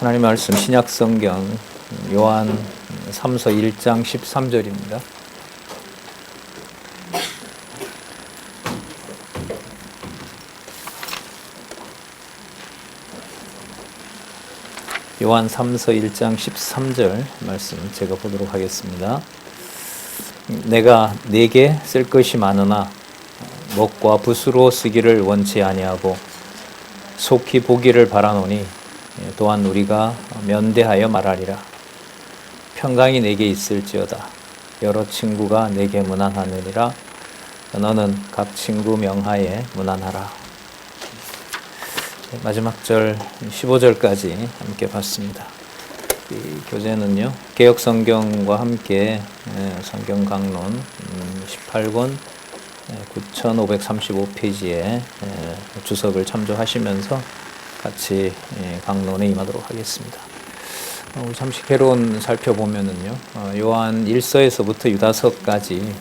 하나님 말씀 신약 성경 요한 3서 1장 13절입니다. 요한 3서 1장 13절 말씀 제가 보도록 하겠습니다. 내가 네게 쓸 것이 많으나 먹과 붓으로 쓰기를 원치 아니하고 속히 보기를 바라노니 또한 우리가 면대하여 말하리라. 평강이 내게 있을지어다. 여러 친구가 내게 문안하느니라. 너는 각 친구 명하에 문안하라. 마지막 절 15절까지 함께 봤습니다. 이 교재는요, 개역성경과 함께 성경 강론 18권 9535페이지에 주석을 참조하시면서 같이 강론에 임하도록 하겠습니다. 우리 잠시 개론 살펴보면은요, 요한 1서에서부터 유다서까지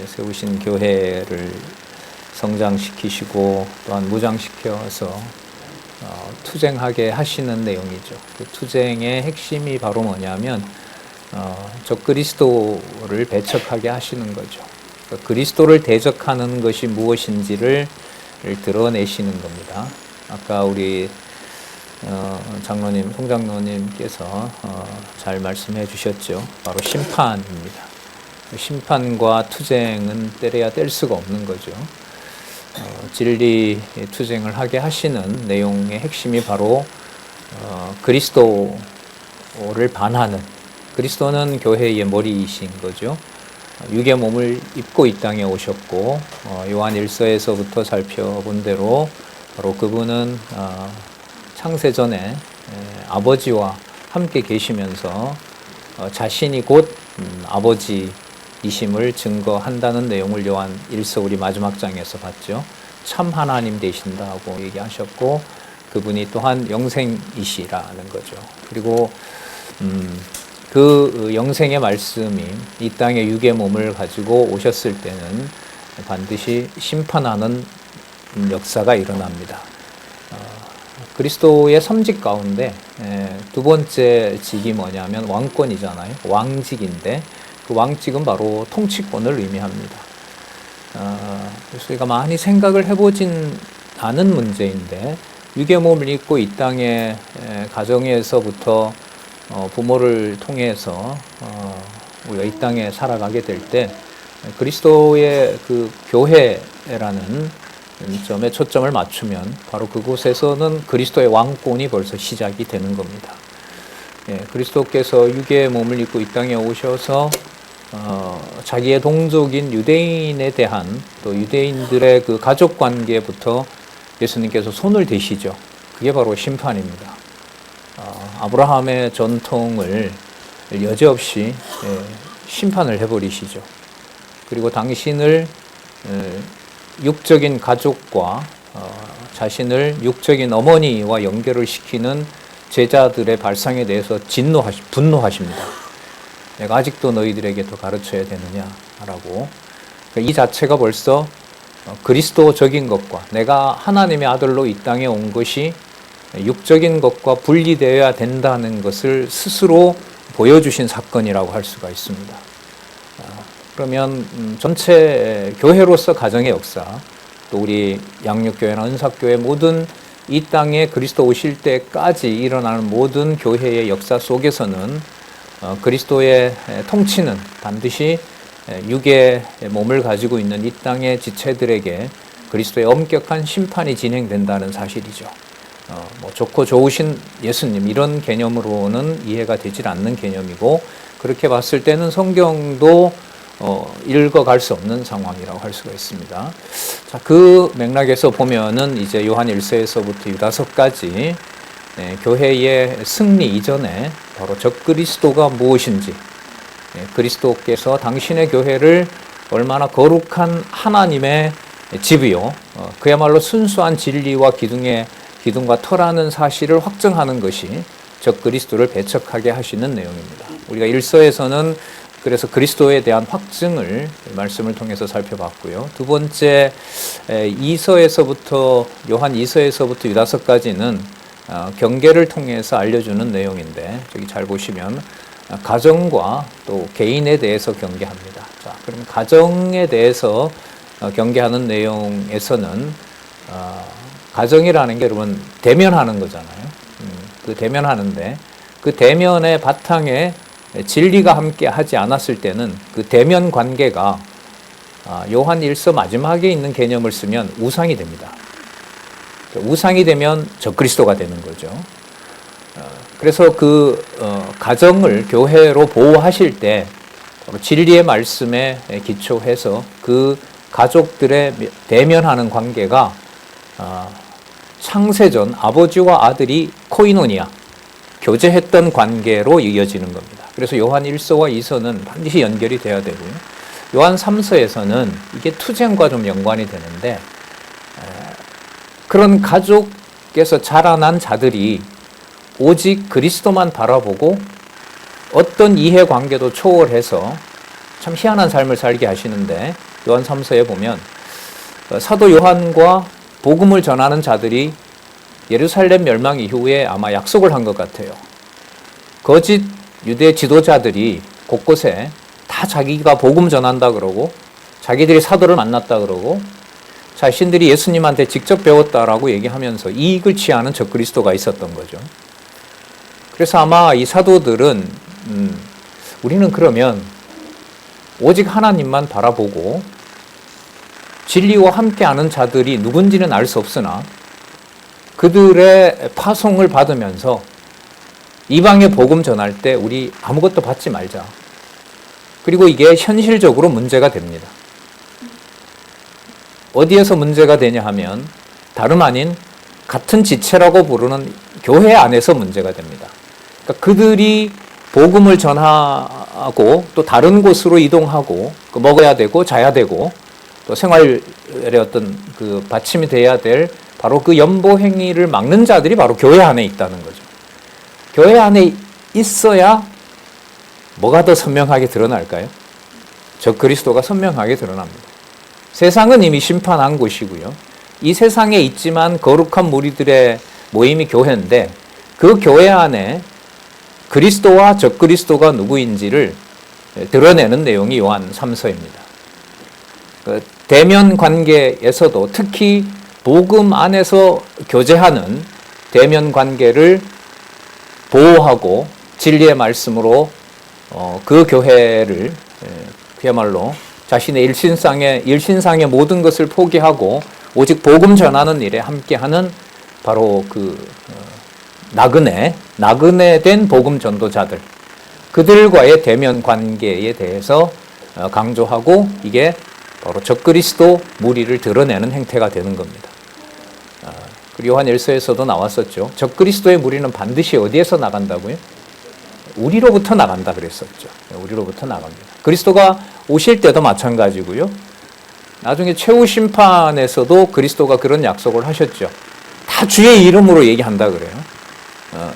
세우신 교회를 성장시키시고 또한 무장시켜서 투쟁하게 하시는 내용이죠. 그 투쟁의 핵심이 바로 뭐냐면 적그리스도를 배척하게 하시는 거죠. 그러니까 그리스도를 대적하는 것이 무엇인지를 드러내시는 겁니다. 아까 우리 장로님, 송장로님께서 잘 말씀해 주셨죠. 바로 심판입니다. 심판과 투쟁은 때려야 뗄 수가 없는 거죠. 진리 투쟁을 하게 하시는 내용의 핵심이 바로 그리스도를 반하는, 그리스도는 교회의 머리이신 거죠. 육의 몸을 입고 이 땅에 오셨고 요한 1서에서부터 살펴본 대로 바로 그분은 창세전에 아버지와 함께 계시면서 자신이 곧 아버지이심을 증거한다는 내용을 요한 1서 우리 마지막 장에서 봤죠. 참 하나님 되신다고 얘기하셨고 그분이 또한 영생이시라는 거죠. 그리고 그 영생의 말씀이 이 땅에 육의 몸을 가지고 오셨을 때는 반드시 심판하는 역사가 일어납니다. 그리스도의 섬직 가운데 두 번째 직이 뭐냐면 왕권이잖아요. 왕직인데 그 왕직은 바로 통치권을 의미합니다. 그래서 우리가 많이 생각을 해보진 않은 문제인데 육의 몸을 입고 이 땅에 가정에서부터 부모를 통해서 우리가 이 땅에 살아가게 될 때 그리스도의 그 교회라는 점에 초점을 맞추면 바로 그곳에서는 그리스도의 왕권이 벌써 시작이 되는 겁니다. 그리스도께서 육의 몸을 입고 이 땅에 오셔서 자기의 동족인 유대인에 대한 또 유대인들의 그 가족 관계부터 예수님께서 손을 대시죠. 그게 바로 심판입니다. 아브라함의 전통을 여지없이 심판을 해버리시죠. 그리고 당신을 육적인 가족과 자신을 육적인 어머니와 연결을 시키는 제자들의 발상에 대해서 분노하십니다. 내가 아직도 너희들에게 더 가르쳐야 되느냐라고. 이 자체가 벌써 그리스도적인 것과 내가 하나님의 아들로 이 땅에 온 것이 육적인 것과 분리되어야 된다는 것을 스스로 보여주신 사건이라고 할 수가 있습니다. 그러면 전체 교회로서 가정의 역사, 또 우리 양육교회나 은사교회 모든 이 땅에 그리스도 오실 때까지 일어나는 모든 교회의 역사 속에서는 그리스도의 통치는 반드시 육의 몸을 가지고 있는 이 땅의 지체들에게 그리스도의 엄격한 심판이 진행된다는 사실이죠. 좋고 좋으신 예수님 이런 개념으로는 이해가 되질 않는 개념이고 그렇게 봤을 때는 성경도 읽어갈 수 없는 상황이라고 할 수가 있습니다. 자, 그 맥락에서 보면은 이제 요한 1서에서부터 유다서까지 교회의 승리 이전에 바로 적그리스도가 무엇인지, 그리스도께서 당신의 교회를 얼마나 거룩한 하나님의 집이요, 그야말로 순수한 진리와 기둥과 터라는 사실을 확증하는 것이 적그리스도를 배척하게 하시는 내용입니다. 우리가 1서에서는 그래서 그리스도에 대한 확증을 말씀을 통해서 살펴봤고요. 두 번째 요한 2서에서부터 유다서까지는 경계를 통해서 알려주는 내용인데, 저기 잘 보시면 가정과 또 개인에 대해서 경계합니다. 자, 그럼 가정에 대해서 경계하는 내용에서는 가정이라는 게 여러분 대면하는 거잖아요. 그 대면하는데, 그 대면의 바탕에 진리가 함께 하지 않았을 때는 그 대면 관계가 요한 1서 마지막에 있는 개념을 쓰면 우상이 됩니다. 우상이 되면 적그리스도가 되는 거죠. 그래서 그 가정을 교회로 보호하실 때 진리의 말씀에 기초해서 그 가족들의 대면하는 관계가 창세전 아버지와 아들이 코이노니아, 교제했던 관계로 이어지는 겁니다. 그래서 요한 1서와 2서는 반드시 연결이 돼야 되고요. 요한 3서에서는 이게 투쟁과 좀 연관이 되는데, 그런 가족에서 자라난 자들이 오직 그리스도만 바라보고 어떤 이해관계도 초월해서 참 희한한 삶을 살게 하시는데, 요한 3서에 보면 사도 요한과 복음을 전하는 자들이 예루살렘 멸망 이후에 아마 약속을 한 것 같아요. 거짓 유대 지도자들이 곳곳에 다 자기가 복음 전한다 그러고, 자기들이 사도를 만났다 그러고, 자신들이 예수님한테 직접 배웠다라고 얘기하면서 이익을 취하는 적그리스도가 있었던 거죠. 그래서 아마 이 사도들은 우리는 그러면 오직 하나님만 바라보고 진리와 함께하는 자들이 누군지는 알 수 없으나 그들의 파송을 받으면서 이방의 복음 전할 때 우리 아무것도 받지 말자. 그리고 이게 현실적으로 문제가 됩니다. 어디에서 문제가 되냐 하면 다름 아닌 같은 지체라고 부르는 교회 안에서 문제가 됩니다. 그러니까 그들이 복음을 전하고 또 다른 곳으로 이동하고 먹어야 되고 자야 되고 또 생활의 어떤 그 받침이 돼야 될 바로 그 연보 행위를 막는 자들이 바로 교회 안에 있다는 거죠. 교회 안에 있어야 뭐가 더 선명하게 드러날까요? 적그리스도가 선명하게 드러납니다. 세상은 이미 심판한 곳이고요. 이 세상에 있지만 거룩한 무리들의 모임이 교회인데, 그 교회 안에 그리스도와 적그리스도가 누구인지를 드러내는 내용이 요한 3서입니다. 대면 관계에서도 특히 복음 안에서 교제하는 대면 관계를 보호하고 진리의 말씀으로 그 교회를 그야말로 자신의 일신상의 모든 것을 포기하고 오직 복음 전하는 일에 함께하는 바로 그 나그네된 복음 전도자들, 그들과의 대면 관계에 대해서 강조하고, 이게 바로 적그리스도 무리를 드러내는 행태가 되는 겁니다. 그리고 요한 1서에서도 나왔었죠. 적그리스도의 무리는 반드시 어디에서 나간다고요? 우리로부터 나간다 그랬었죠. 우리로부터 나갑니다. 그리스도가 오실 때도 마찬가지고요. 나중에 최후 심판에서도 그리스도가 그런 약속을 하셨죠. 다 주의 이름으로 얘기한다 그래요.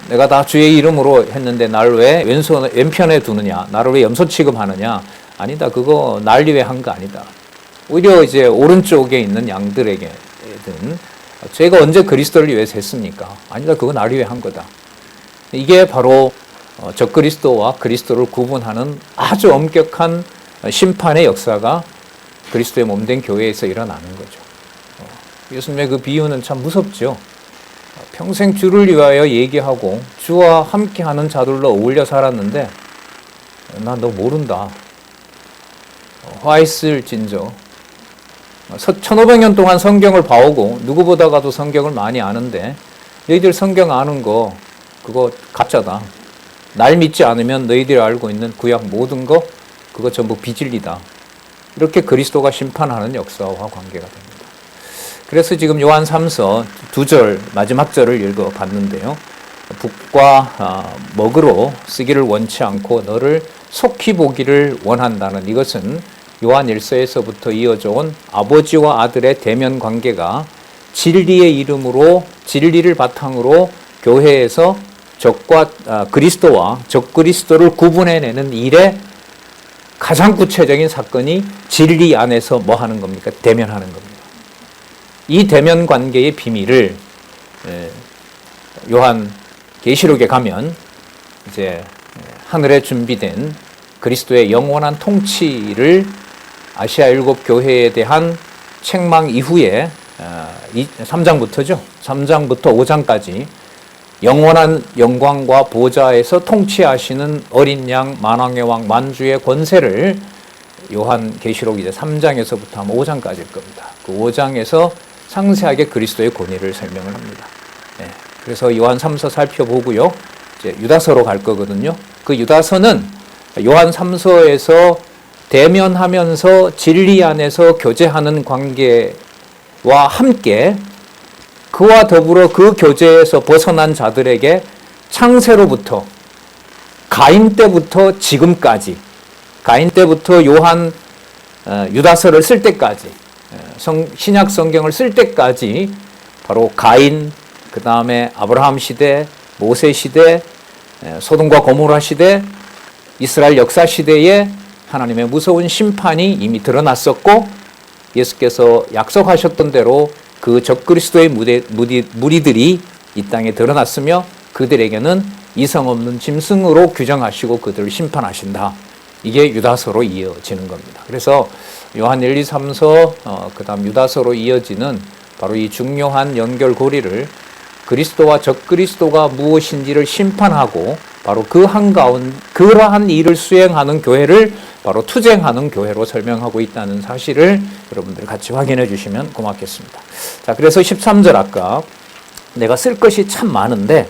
내가 다 주의 이름으로 했는데 날 왜 왼편에 두느냐? 나를 왜 염소 취급하느냐? 아니다. 그거 날 위해 한 거 아니다. 오히려 이제 오른쪽에 있는 양들에게든 제가 언제 그리스도를 위해서 했습니까? 아니다. 그거 날 위해 한 거다. 이게 바로 적그리스도와 그리스도를 구분하는 아주 엄격한 심판의 역사가 그리스도의 몸된 교회에서 일어나는 거죠. 예수님의 그 비유는 참 무섭죠. 평생 주를 위하여 얘기하고 주와 함께하는 자들로 어울려 살았는데 나 너 모른다. 화 있을진저 1500년 동안 성경을 봐오고 누구보다가도 성경을 많이 아는데 너희들 성경 아는 거 그거 가짜다. 날 믿지 않으면 너희들이 알고 있는 구약 모든 거 그거 전부 비진리다. 이렇게 그리스도가 심판하는 역사와 관계가 됩니다. 그래서 지금 요한 3서 2절 마지막 절을 읽어봤는데요. 북과 먹으로 쓰기를 원치 않고 너를 속히 보기를 원한다는, 이것은 요한 1서에서부터 이어져 온 아버지와 아들의 대면 관계가 진리의 이름으로, 진리를 바탕으로 교회에서 그리스도와 적그리스도를 구분해내는 일에 가장 구체적인 사건이 진리 안에서 뭐 하는 겁니까? 대면하는 겁니다. 이 대면 관계의 비밀을 요한 계시록에 가면 이제 하늘에 준비된 그리스도의 영원한 통치를 아시아 7교회에 대한 책망 이후에 3장부터죠. 3장부터 5장까지 영원한 영광과 보좌에서 통치하시는 어린 양 만왕의 왕 만주의 권세를 요한 계시록 이제 3장에서부터 아마 5장까지일 겁니다. 그 5장에서 상세하게 그리스도의 권위를 설명을 합니다. 그래서 요한 3서 살펴보고요. 이제 유다서로 갈 거거든요. 그 유다서는 요한 3서에서 대면하면서 진리 안에서 교제하는 관계와 함께 그와 더불어 그 교제에서 벗어난 자들에게 창세로부터 가인 때부터 지금까지, 가인 때부터 요한 유다서를 쓸 때까지, 신약 성경을 쓸 때까지 바로 가인, 그 다음에 아브라함 시대, 모세 시대, 소돔과 고모라 시대, 이스라엘 역사 시대에 하나님의 무서운 심판이 이미 드러났었고, 예수께서 약속하셨던 대로 그 적그리스도의 무리들이 이 땅에 드러났으며 그들에게는 이성 없는 짐승으로 규정하시고 그들을 심판하신다. 이게 유다서로 이어지는 겁니다. 그래서 요한 1, 2, 3서 그 다음 유다서로 이어지는 바로 이 중요한 연결고리를 그리스도와 적그리스도가 무엇인지를 심판하고 바로 그 한가운 그러한 일을 수행하는 교회를 바로 투쟁하는 교회로 설명하고 있다는 사실을 여러분들 같이 확인해 주시면 고맙겠습니다. 자, 그래서 13절 아까 내가 쓸 것이 참 많은데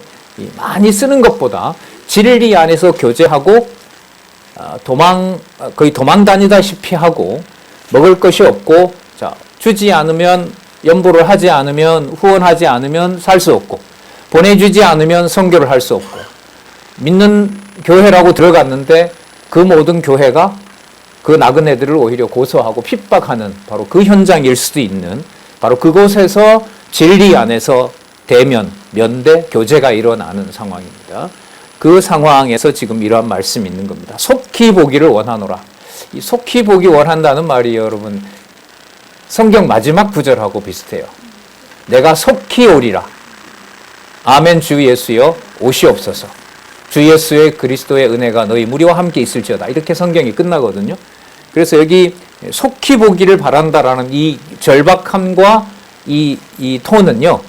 많이 쓰는 것보다 진리 안에서 교제하고 거의 도망 다니다시피 하고 먹을 것이 없고 자, 주지 않으면 연보를 하지 않으면 후원하지 않으면 살 수 없고 보내주지 않으면 선교를 할 수 없고 믿는 교회라고 들어갔는데 그 모든 교회가 그 나그네들을 오히려 고소하고 핍박하는 바로 그 현장일 수도 있는 바로 그곳에서 진리 안에서 대면, 면대, 교제가 일어나는 상황입니다. 그 상황에서 지금 이러한 말씀이 있는 겁니다. 속히 보기를 원하노라. 이 속히 보기 원한다는 말이 여러분 성경 마지막 구절하고 비슷해요. 내가 속히 오리라. 아멘 주 예수여 오시옵소서. 주 예수의 그리스도의 은혜가 너희 무리와 함께 있을지어다. 이렇게 성경이 끝나거든요. 그래서 여기 속히 보기를 바란다라는 이 절박함과 이 톤은요.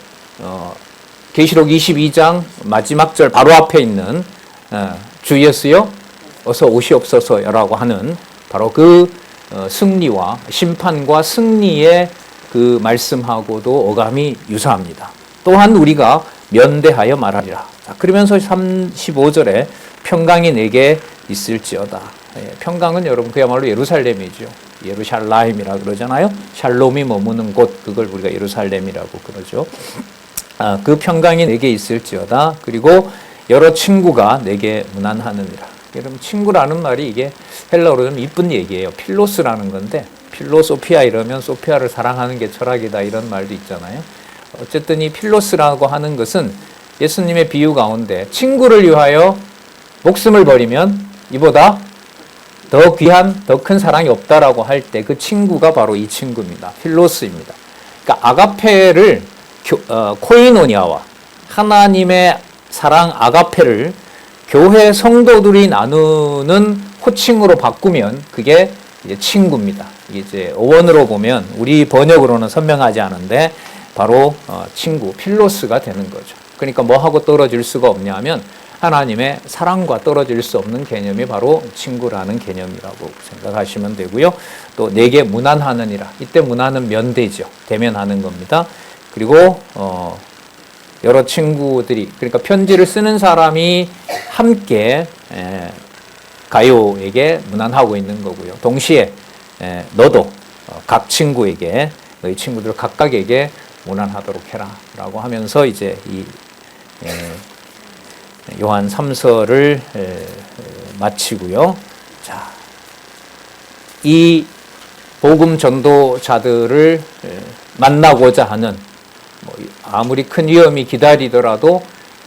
계시록 22장 마지막 절 바로 앞에 있는 주 예수여 어서 오시옵소서라고 하는 바로 그 승리와 심판과 승리의 그 말씀하고도 어감이 유사합니다. 또한 우리가 면대하여 말하리라. 자, 그러면서 35절에 평강이 내게 있을지어다. 평강은 여러분 그야말로 예루살렘이죠. 예루샬라임이라 그러잖아요. 샬롬이 머무는 곳, 그걸 우리가 예루살렘이라고 그러죠. 그 평강이 내게 있을지어다. 그리고 여러 친구가 내게 문안하느니라. 여러분 친구라는 말이 이게 헬라어로 좀 이쁜 얘기예요. 필로스라는 건데 필로소피아 이러면 소피아를 사랑하는 게 철학이다 이런 말도 있잖아요. 어쨌든 이 필로스라고 하는 것은 예수님의 비유 가운데 친구를 위하여 목숨을 버리면 이보다 더 귀한 더 큰 사랑이 없다라고 할 때 그 친구가 바로 이 친구입니다. 필로스입니다. 그러니까 아가페를 코이노니아와 하나님의 사랑 아가페를 교회 성도들이 나누는 호칭으로 바꾸면 그게 이제 친구입니다. 이게 이제 어원으로 보면 우리 번역으로는 선명하지 않은데 바로 친구, 필로스가 되는 거죠. 그러니까 뭐하고 떨어질 수가 없냐면 하나님의 사랑과 떨어질 수 없는 개념이 바로 친구라는 개념이라고 생각하시면 되고요. 또 내게 문안하느니라. 이때 문안은 면대죠. 대면하는 겁니다. 그리고 여러 친구들이 그러니까 편지를 쓰는 사람이 함께 가요에게 문안하고 있는 거고요. 동시에 너도 각 친구에게 너희 친구들 각각에게 문안하도록 해라 라고 하면서 이제 이 요한 3서를 마치고요. 자, 이 복음 전도자들을 만나고자 하는 아무리 큰 위험이 기다리더라도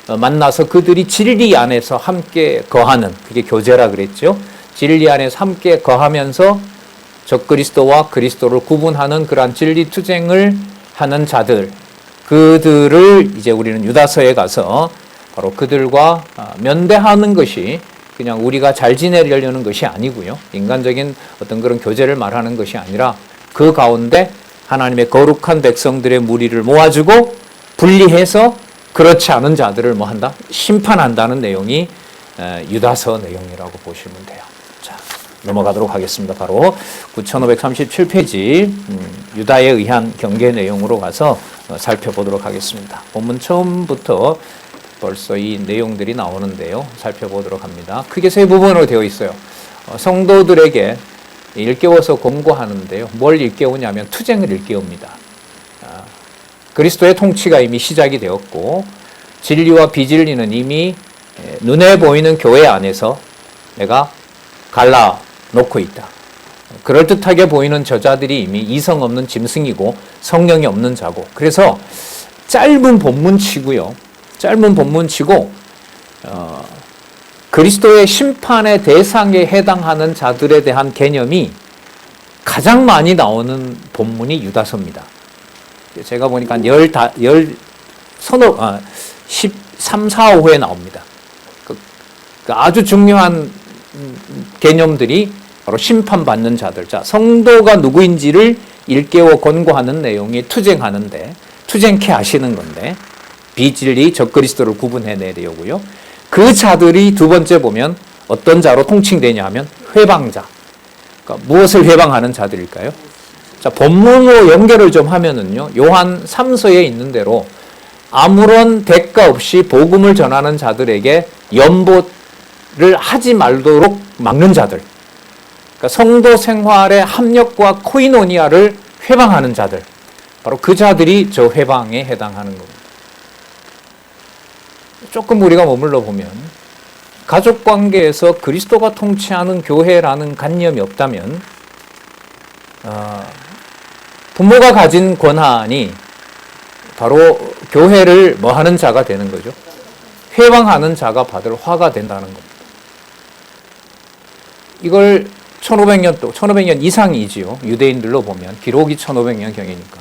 만나서 그들이 진리 안에서 함께 거하는 그게 교제라 그랬죠. 진리 안에서 함께 거하면서 적그리스도와 그리스도를 구분하는 그러한 진리 투쟁을 하는 자들 그들을 이제 우리는 유다서에 가서 바로 그들과 면대하는 것이 그냥 우리가 잘 지내려는 것이 아니고요. 인간적인 어떤 그런 교제를 말하는 것이 아니라 그 가운데 하나님의 거룩한 백성들의 무리를 모아주고 분리해서 그렇지 않은 자들을 뭐 한다? 심판한다는 내용이 유다서 내용이라고 보시면 돼요. 자, 넘어가도록 하겠습니다. 바로 9537페이지 유다에 의한 경계 내용으로 가서 살펴보도록 하겠습니다. 본문 처음부터 벌써 이 내용들이 나오는데요. 살펴보도록 합니다. 크게 세 부분으로 되어 있어요. 성도들에게 일깨워서 권고하는데요. 뭘 일깨우냐면 투쟁을 일깨웁니다. 그리스도의 통치가 이미 시작이 되었고 진리와 비진리는 이미 눈에 보이는 교회 안에서 내가 갈라놓고 있다. 그럴듯하게 보이는 저자들이 이미 이성 없는 짐승이고 성령이 없는 자고, 그래서 짧은 본문치고요. 짧은 본문치고 그리스도의 심판의 대상에 해당하는 자들에 대한 개념이 가장 많이 나오는 본문이 유다서입니다. 제가 보니까 13, 4, 5에 나옵니다. 아주 중요한 개념들이 바로 심판받는 자들. 자, 성도가 누구인지를 일깨워 권고하는 내용이 투쟁하는데, 투쟁케 하시는 건데, 비진리, 적그리스도를 구분해내려고요. 그 자들이 두 번째 보면 어떤 자로 통칭되냐 하면 회방자. 그러니까 무엇을 회방하는 자들일까요? 자, 본문으로 연결을 좀 하면은요, 요한 3서에 있는 대로 아무런 대가 없이 복음을 전하는 자들에게 연보를 하지 말도록 막는 자들. 그러니까 성도 생활의 합력과 코이노니아를 회방하는 자들. 바로 그 자들이 저 회방에 해당하는 겁니다. 조금 우리가 머물러 보면 가족 관계에서 그리스도가 통치하는 교회라는 관념이 없다면 부모가 가진 권한이 바로 교회를 뭐 하는 자가 되는 거죠? 회방하는 자가 받을 화가 된다는 겁니다. 이걸 1500년 이상이지요. 유대인들로 보면 기록이 1500년 경이니까.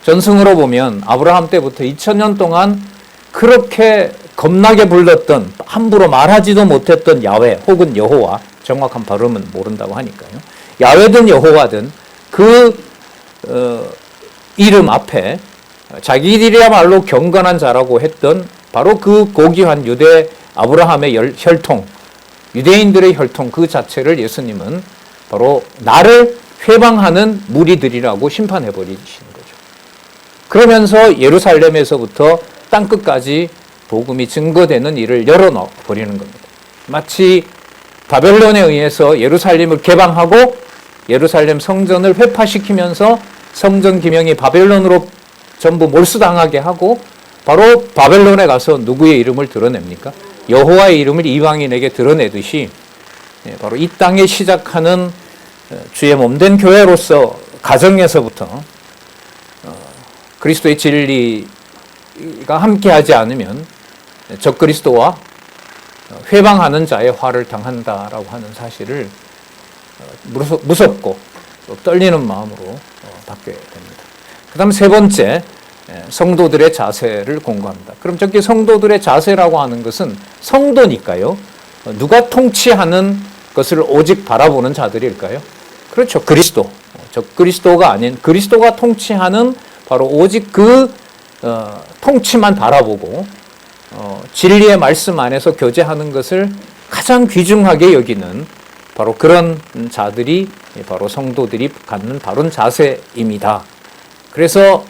전승으로 보면 아브라함 때부터 2000년 동안 그렇게 겁나게 불렀던, 함부로 말하지도 못했던 야훼 혹은 여호와, 정확한 발음은 모른다고 하니까요. 야훼든 여호와든 그 이름 앞에 자기들이야말로 경건한 자라고 했던 바로 그 고귀한 유대 아브라함의 혈통, 유대인들의 혈통 그 자체를 예수님은 바로 나를 회방하는 무리들이라고 심판해버리시는 거죠. 그러면서 예루살렘에서부터 땅끝까지 복음이 증거되는 일을 열어버리는 겁니다. 마치 바벨론에 의해서 예루살렘을 개방하고 예루살렘 성전을 회파시키면서 성전 기명이 바벨론으로 전부 몰수당하게 하고, 바로 바벨론에 가서 누구의 이름을 드러냅니까? 여호와의 이름을 이방인에게 드러내듯이 바로 이 땅에 시작하는 주의 몸된 교회로서 가정에서부터 그리스도의 진리가 함께하지 않으면 적그리스도와 회방하는 자의 화를 당한다라고 하는 사실을 무섭고 또 떨리는 마음으로 받게 됩니다. 그 다음 세 번째, 성도들의 자세를 공부합니다. 그럼 저기 성도들의 자세라고 하는 것은 성도니까요. 누가 통치하는 것을 오직 바라보는 자들일까요? 그렇죠. 그리스도. 적그리스도가 아닌 그리스도가 통치하는 바로 오직 그 통치만 바라보고 진리의 말씀 안에서 교제하는 것을 가장 귀중하게 여기는 바로 그런 자들이 바로 성도들이 갖는 바른 자세입니다. 그래서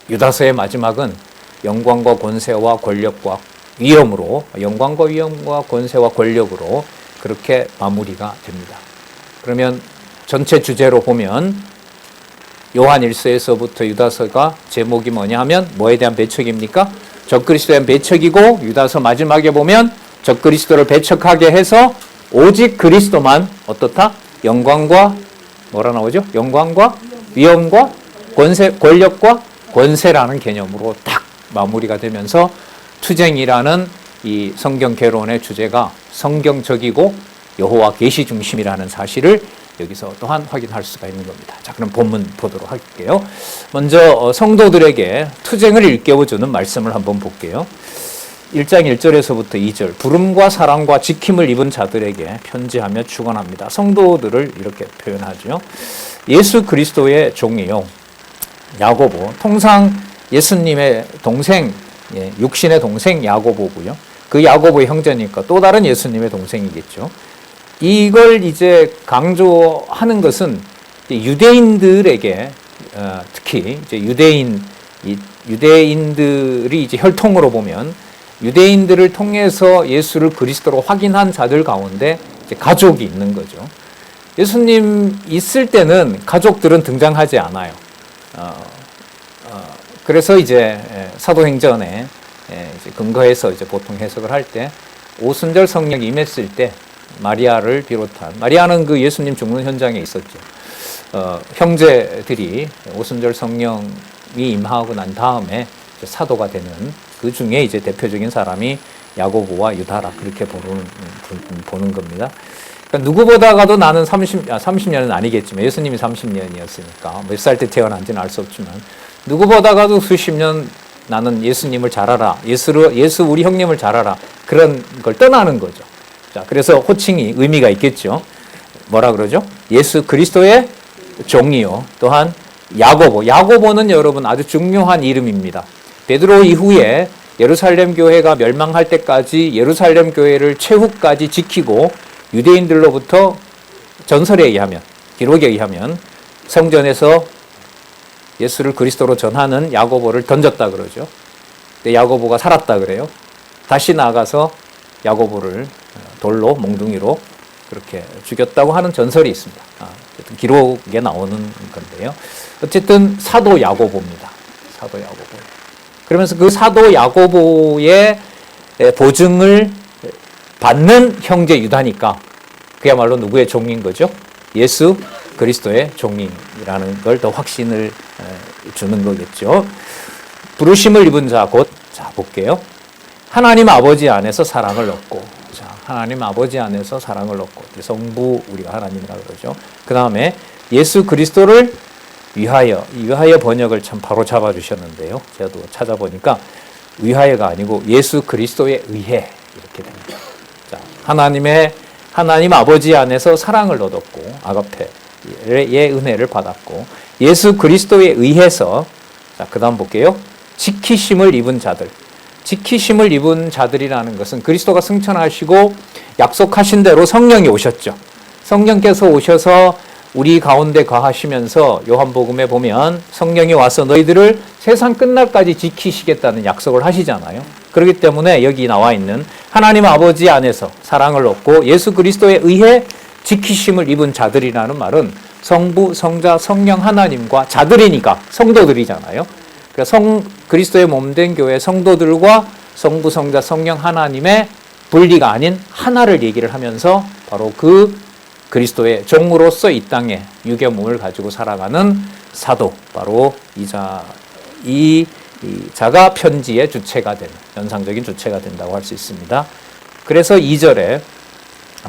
유다서의 마지막은 영광과 권세와 권력과 위엄으로, 영광과 위엄과 권세와 권력으로 그렇게 마무리가 됩니다. 그러면 전체 주제로 보면 요한 1서에서부터 유다서가 제목이 뭐냐 하면 뭐에 대한 배척입니까? 적그리스도에 대한 배척이고, 유다서 마지막에 보면 적그리스도를 배척하게 해서 오직 그리스도만 어떻다? 영광과 뭐라 나오죠? 영광과 위엄과 권세, 권력과 권세라는 개념으로 딱 마무리가 되면서 투쟁이라는 이 성경 개론의 주제가 성경적이고 여호와 계시 중심이라는 사실을 여기서 또한 확인할 수가 있는 겁니다. 자, 그럼 본문 보도록 할게요. 먼저 성도들에게 투쟁을 일깨워주는 말씀을 한번 볼게요. 1장 1절에서부터 2절, 부름과 사랑과 지킴을 입은 자들에게 편지하며 축원합니다. 성도들을 이렇게 표현하죠. 예수 그리스도의 종이요, 야고보, 통상 예수님의 동생, 육신의 동생 야고보고요. 그 야고보의 형제니까 또 다른 예수님의 동생이겠죠. 이걸 이제 강조하는 것은 유대인들에게, 특히 이제 유대인들이 이제 혈통으로 보면 유대인들을 통해서 예수를 그리스도로 확인한 자들 가운데 이제 가족이 있는 거죠. 예수님 있을 때는 가족들은 등장하지 않아요. 그래서 이제 사도행전에 이제 근거해서 이제 보통 해석을 할 때 오순절 성령이 임했을 때 마리아를 비롯한, 마리아는 그 예수님 죽는 현장에 있었죠. 형제들이 오순절 성령이 임하고 난 다음에 사도가 되는 그 중에 이제 대표적인 사람이 야고보와 유다라, 그렇게 보는 겁니다. 그러니까 누구보다가도 나는 30년은 아니겠지만 예수님이 30년이었으니까 몇 살 때 태어난지는 알 수 없지만 누구보다가도 수십 년 나는 예수님을 잘 알아, 예수 우리 형님을 잘 알아, 그런 걸 떠나는 거죠. 자, 그래서 호칭이 의미가 있겠죠. 뭐라 그러죠? 예수 그리스도의 종이요, 또한 야고보. 야고보는 여러분 아주 중요한 이름입니다. 베드로 이후에 예루살렘 교회가 멸망할 때까지 예루살렘 교회를 최후까지 지키고 유대인들로부터 전설에 의하면, 기록에 의하면 성전에서 예수를 그리스도로 전하는 야고보를 던졌다 그러죠. 근데 야고보가 살았다 그래요. 다시 나가서 야고보를 돌로, 몽둥이로 그렇게 죽였다고 하는 전설이 있습니다. 기록에 나오는 건데요. 어쨌든 사도 야고보입니다. 사도 야고보. 그러면서 그 사도 야고보의 보증을 받는 형제 유다니까 그야말로 누구의 종인 거죠? 예수 그리스도의 종이라는 걸 더 확신을 주는 거겠죠. 부르심을 입은 자, 곧, 자, 볼게요. 하나님 아버지 안에서 사랑을 얻고, 자, 하나님 아버지 안에서 사랑을 얻고, 성부, 우리가 하나님이라 그러죠. 그 다음에 예수 그리스도를 위하여, 이 위하여 번역을 참 바로 잡아 주셨는데요. 제가 또 찾아보니까 위하여가 아니고 예수 그리스도에 의해 이렇게 됩니다. 자, 하나님 아버지 안에서 사랑을 얻었고, 아가페의 은혜를 받았고, 예수 그리스도에 의해서, 자, 그 다음 볼게요. 지키심을 입은 자들. 지키심을 입은 자들이라는 것은 그리스도가 승천하시고 약속하신 대로 성령이 오셨죠. 성령께서 오셔서 우리 가운데 거하시면서 요한복음에 보면 성령이 와서 너희들을 세상 끝날까지 지키시겠다는 약속을 하시잖아요. 그렇기 때문에 여기 나와 있는 하나님 아버지 안에서 사랑을 얻고 예수 그리스도에 의해 지키심을 입은 자들이라는 말은 성부, 성자, 성령 하나님과 자들이니까 성도들이잖아요. 그러니까 그리스도의 몸된 교회 성도들과 성부, 성자, 성령 하나님의 분리가 아닌 하나를 얘기를 하면서 바로 그 그리스도의 종으로서 이 땅에 육의 몸을 가지고 살아가는 사도, 바로 이 자가 편지의 주체가 되는, 연상적인 주체가 된다고 할 수 있습니다. 그래서 2절에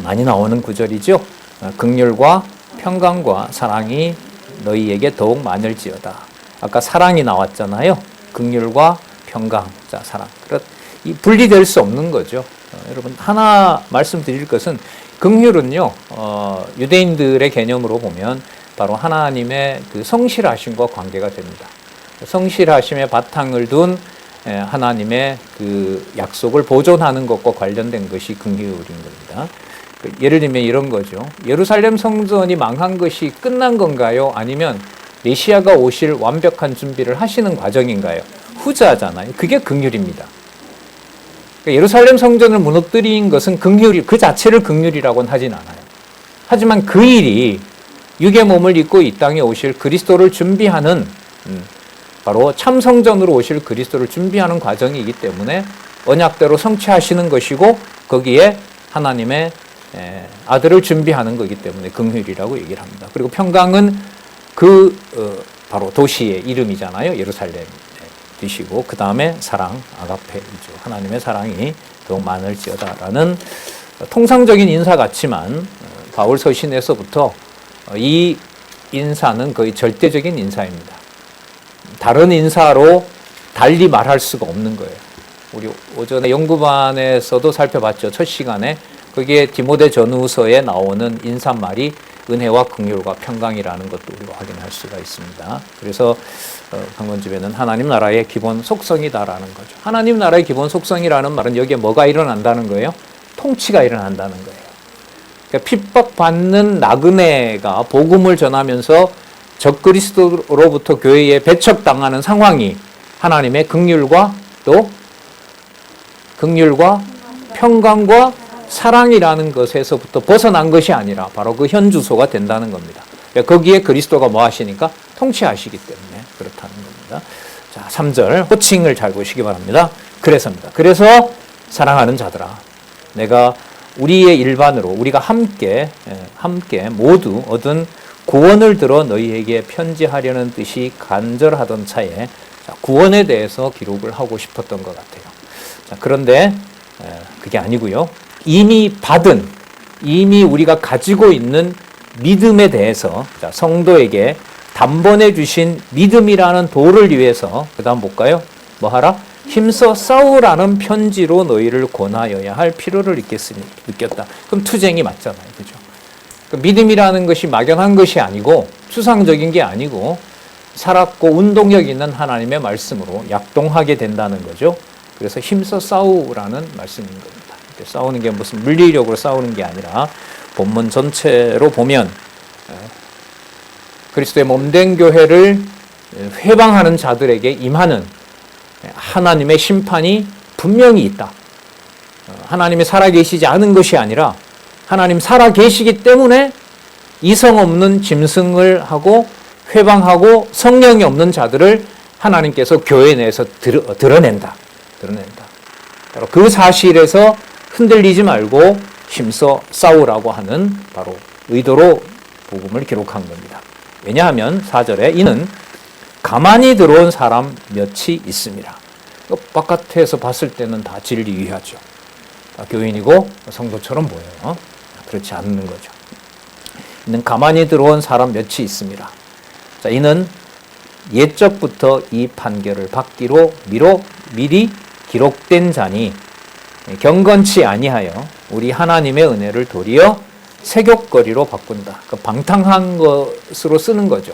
많이 나오는 구절이죠. 긍휼과 평강과 사랑이 너희에게 더욱 많을지어다. 아까 사랑이 나왔잖아요. 긍휼과 평강, 자, 사랑. 이 분리될 수 없는 거죠. 여러분, 하나 말씀드릴 것은 긍휼은요, 유대인들의 개념으로 보면 바로 하나님의 그 성실하심과 관계가 됩니다. 성실하심의 바탕을 둔 하나님의 그 약속을 보존하는 것과 관련된 것이 긍휼인 겁니다. 예를 들면 이런 거죠. 예루살렘 성전이 망한 것이 끝난 건가요? 아니면 메시아가 오실 완벽한 준비를 하시는 과정인가요? 후자잖아요. 그게 긍휼입니다. 그러니까 예루살렘 성전을 무너뜨린 것은 긍휼이, 그 자체를 긍휼이라고는 하진 않아요. 하지만 그 일이 육의 몸을 입고 이 땅에 오실 그리스도를 준비하는, 바로 참성전으로 오실 그리스도를 준비하는 과정이기 때문에 언약대로 성취하시는 것이고, 거기에 하나님의 아들을 준비하는 거기 때문에 긍휼이라고 얘기를 합니다. 그리고 평강은 바로 도시의 이름이잖아요. 예루살렘 되시고, 그 다음에 사랑, 아가페이죠. 하나님의 사랑이 더욱 많을지어다라는 통상적인 인사 같지만 바울 서신에서부터 이 인사는 거의 절대적인 인사입니다. 다른 인사로 달리 말할 수가 없는 거예요. 우리 오전에 연구반에서도 살펴봤죠. 첫 시간에 거기에 디모데 전후서에 나오는 인사말이 은혜와 긍휼과 평강이라는 것도 우리가 확인할 수가 있습니다. 그래서 강론집에는 하나님 나라의 기본 속성이다라는 거죠. 하나님 나라의 기본 속성이라는 말은 여기에 뭐가 일어난다는 거예요? 통치가 일어난다는 거예요. 그러니까 핍박받는 나그네가 복음을 전하면서 적그리스도로부터 교회에 배척당하는 상황이 하나님의 긍휼과 또 긍휼과 평강과 사랑이라는 것에서부터 벗어난 것이 아니라 바로 그 현주소가 된다는 겁니다. 거기에 그리스도가 뭐 하시니까 통치하시기 때문에 그렇다는 겁니다. 자, 3절 호칭을 잘 보시기 바랍니다. 그래서입니다. 그래서 사랑하는 자들아, 내가 우리의 일반으로 우리가 함께 모두 얻은 구원을 들어 너희에게 편지하려는 뜻이 간절하던 차에 구원에 대해서 기록을 하고 싶었던 것 같아요. 자, 그런데 그게 아니고요. 이미 우리가 가지고 있는 믿음에 대해서 성도에게 단번에 주신 믿음이라는 도를 위해서 그 다음 볼까요? 뭐 하라? 힘써 싸우라는 편지로 너희를 권하여야 할 필요를 느꼈다. 그럼 투쟁이 맞잖아요. 그죠? 믿음이라는 것이 막연한 것이 아니고 추상적인 게 아니고 살았고 운동력 있는 하나님의 말씀으로 약동하게 된다는 거죠. 그래서 힘써 싸우라는 말씀인 겁니다. 싸우는 게 무슨 물리력으로 싸우는 게 아니라 본문 전체로 보면 그리스도의 몸된 교회를 회방하는 자들에게 임하는 하나님의 심판이 분명히 있다. 하나님이 살아계시지 않은 것이 아니라 하나님 살아계시기 때문에 이성 없는 짐승을 하고 회방하고 성령이 없는 자들을 하나님께서 교회 내에서 드러낸다. 바로 그 사실에서 흔들리지 말고 힘써 싸우라고 하는 바로 의도로 복음을 기록한 겁니다. 왜냐하면 4절에 이는 가만히 들어온 사람 몇이 있습니다. 바깥에서 봤을 때는 다 진리 위하죠. 다 교인이고 성도처럼 보여요. 그렇지 않는 거죠. 이는 가만히 들어온 사람 몇이 있습니다. 자, 이는 옛적부터 이 판결을 받기로 미리 기록된 자니 경건치 아니하여 우리 하나님의 은혜를 도리어 세욕거리로 바꾼다. 그 방탕한 것으로 쓰는 거죠.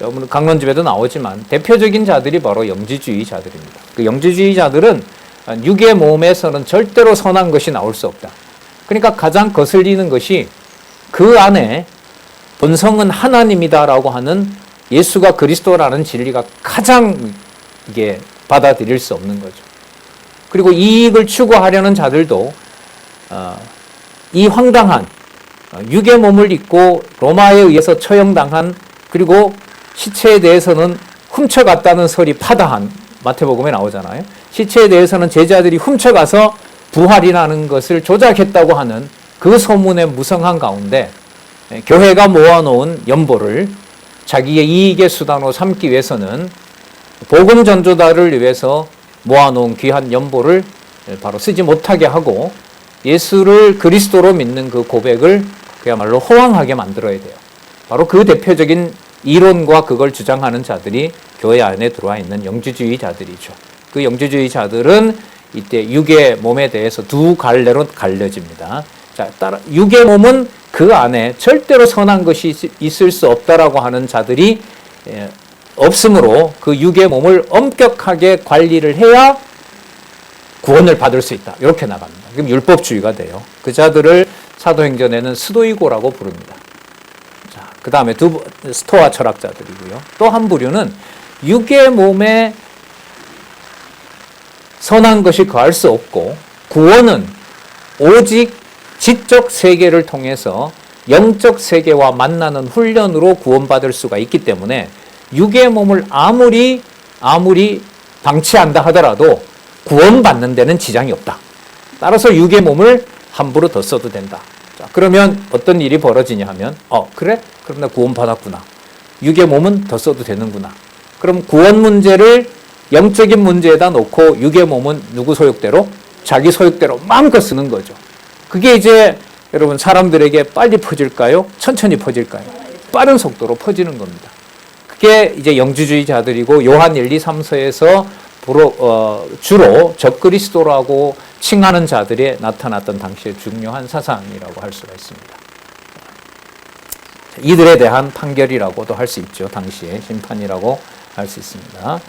오늘 강론집에도 나오지만 대표적인 자들이 바로 영지주의자들입니다. 그 영지주의자들은 육의 몸에서는 절대로 선한 것이 나올 수 없다. 그러니까 가장 거슬리는 것이 그 안에 본성은 하나님이다라고 하는 예수가 그리스도라는 진리가 가장 이게 받아들일 수 없는 거죠. 그리고 이익을 추구하려는 자들도 이 황당한 육의 몸을 입고 로마에 의해서 처형당한 그리고 시체에 대해서는 훔쳐갔다는 설이 파다한 마태복음에 나오잖아요. 시체에 대해서는 제자들이 훔쳐가서 부활이라는 것을 조작했다고 하는 그 소문의 무성한 가운데 교회가 모아놓은 연보를 자기의 이익의 수단으로 삼기 위해서는 복음 전도자를 위해서 모아놓은 귀한 연보를 바로 쓰지 못하게 하고 예수를 그리스도로 믿는 그 고백을 그야말로 허황하게 만들어야 돼요. 바로 그 대표적인 이론과 그걸 주장하는 자들이 교회 안에 들어와 있는 영지주의자들이죠. 그 영지주의자들은 이때 육의 몸에 대해서 두 갈래로 갈려집니다. 자, 따라 육의 몸은 그 안에 절대로 선한 것이 있을 수 없다라고 하는 자들이 없으므로 그 육의 몸을 엄격하게 관리를 해야 구원을 받을 수 있다. 이렇게 나갑니다. 그럼 율법주의가 돼요. 그 자들을 사도행전에는 스도이고라고 부릅니다. 자, 그 다음에 스토아 철학자들이고요. 또 한 부류는 육의 몸에 선한 것이 거할 수 없고 구원은 오직 지적 세계를 통해서 영적 세계와 만나는 훈련으로 구원받을 수가 있기 때문에 육의 몸을 아무리 방치한다 하더라도 구원받는 데는 지장이 없다. 따라서 육의 몸을 함부로 더 써도 된다. 자, 그러면 어떤 일이 벌어지냐 하면 그래? 그럼 나 구원받았구나. 육의 몸은 더 써도 되는구나. 그럼 구원 문제를 영적인 문제에다 놓고 육의 몸은 누구 소욕대로? 자기 소욕대로 마음껏 쓰는 거죠. 그게 이제 여러분 사람들에게 빨리 퍼질까요? 천천히 퍼질까요? 빠른 속도로 퍼지는 겁니다. 그게 이제 영주주의자들이고 요한 1, 2, 3서에서 주로 적그리스도라고 칭하는 자들이 나타났던 당시의 중요한 사상이라고 할 수가 있습니다. 이들에 대한 판결이라고도 할 수 있죠. 당시의 심판이라고 할 수 있습니다.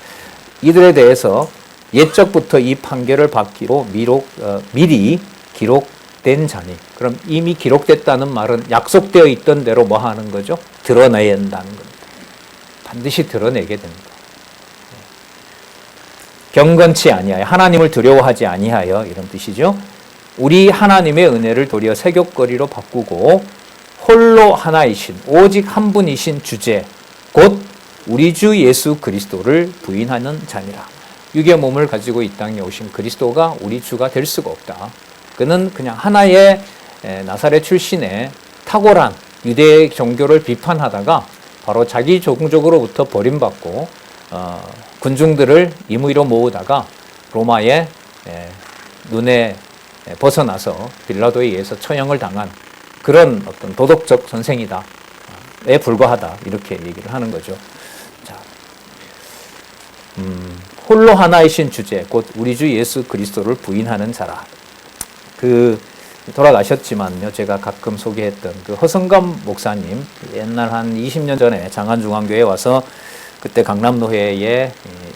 이들에 대해서 옛적부터 이 판결을 받기로 미리 기록된 자니, 그럼 이미 기록됐다는 말은 약속되어 있던 대로 뭐 하는 거죠? 드러내야 한다는 겁니다. 반드시 드러내게 됩니다. 경건치 아니하여, 하나님을 두려워하지 아니하여, 이런 뜻이죠. 우리 하나님의 은혜를 도리어 세귑거리로 바꾸고 홀로 하나이신, 오직 한 분이신 주제, 곧 우리 주 예수 그리스도를 부인하는 자니라. 육의 몸을 가지고 이 땅에 오신 그리스도가 우리 주가 될 수가 없다. 그는 그냥 하나의 나사렛 출신의 탁월한 유대 종교를 비판하다가 바로 자기 종족으로부터 버림받고 군중들을 임의로 모으다가 로마의 눈에 벗어나서 빌라도에 의해서 처형을 당한 그런 어떤 도덕적 선생이다에 불과하다, 이렇게 얘기를 하는 거죠. 자, 홀로 하나이신 주제, 곧 우리 주 예수 그리스도를 부인하는 자라. 돌아가셨지만요, 제가 가끔 소개했던 그 허성감 목사님, 옛날 한 20년 전에 장안중앙교회에 와서 그때 강남노회의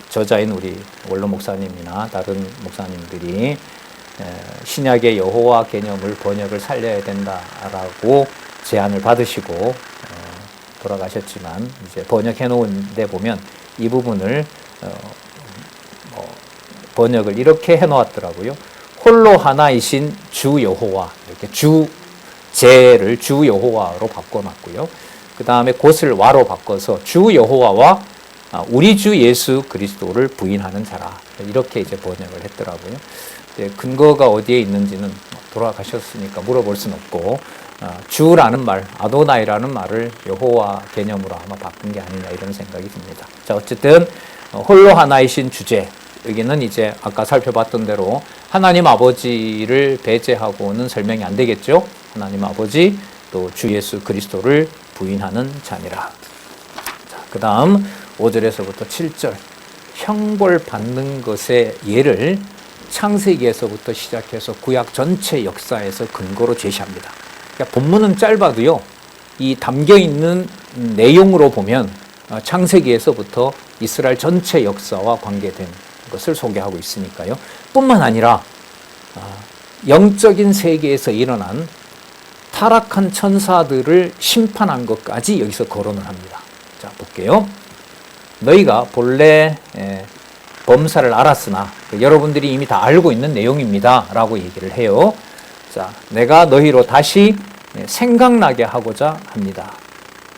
저자인 우리 원로 목사님이나 다른 목사님들이 신약의 여호와 개념을 번역을 살려야 된다라고 제안을 받으시고 돌아가셨지만, 이제 번역해 놓은 데 보면 이 부분을 번역을 이렇게 해 놓았더라고요. 홀로 하나이신 주 여호와, 이렇게 주제를 주 여호와로 바꿔놨고요. 그 다음에 곧을 와로 바꿔서 주 여호와와 우리 주 예수 그리스도를 부인하는 자라, 이렇게 이제 번역을 했더라고요. 근거가 어디에 있는지는 돌아가셨으니까 물어볼 수는 없고, 주라는 말, 아도나이라는 말을 여호와 개념으로 아마 바꾼 게 아니냐, 이런 생각이 듭니다. 자, 어쨌든 홀로 하나이신 주제, 여기는 이제 아까 살펴봤던 대로 하나님 아버지를 배제하고는 설명이 안 되겠죠. 하나님 아버지, 또 주 예수 그리스도를 부인하는 자니라. 그 다음 5절에서부터 7절, 형벌 받는 것의 예를 창세기에서부터 시작해서 구약 전체 역사에서 근거로 제시합니다. 그러니까 본문은 짧아도요, 이 담겨있는 내용으로 보면 창세기에서부터 이스라엘 전체 역사와 관계된 것을 소개하고 있으니까요. 뿐만 아니라 영적인 세계에서 일어난 타락한 천사들을 심판한 것까지 여기서 거론을 합니다. 자, 볼게요. 너희가 본래 범사를 알았으나 여러분들이 이미 다 알고 있는 내용입니다 라고 얘기를 해요. 자, 내가 너희로 다시 생각나게 하고자 합니다.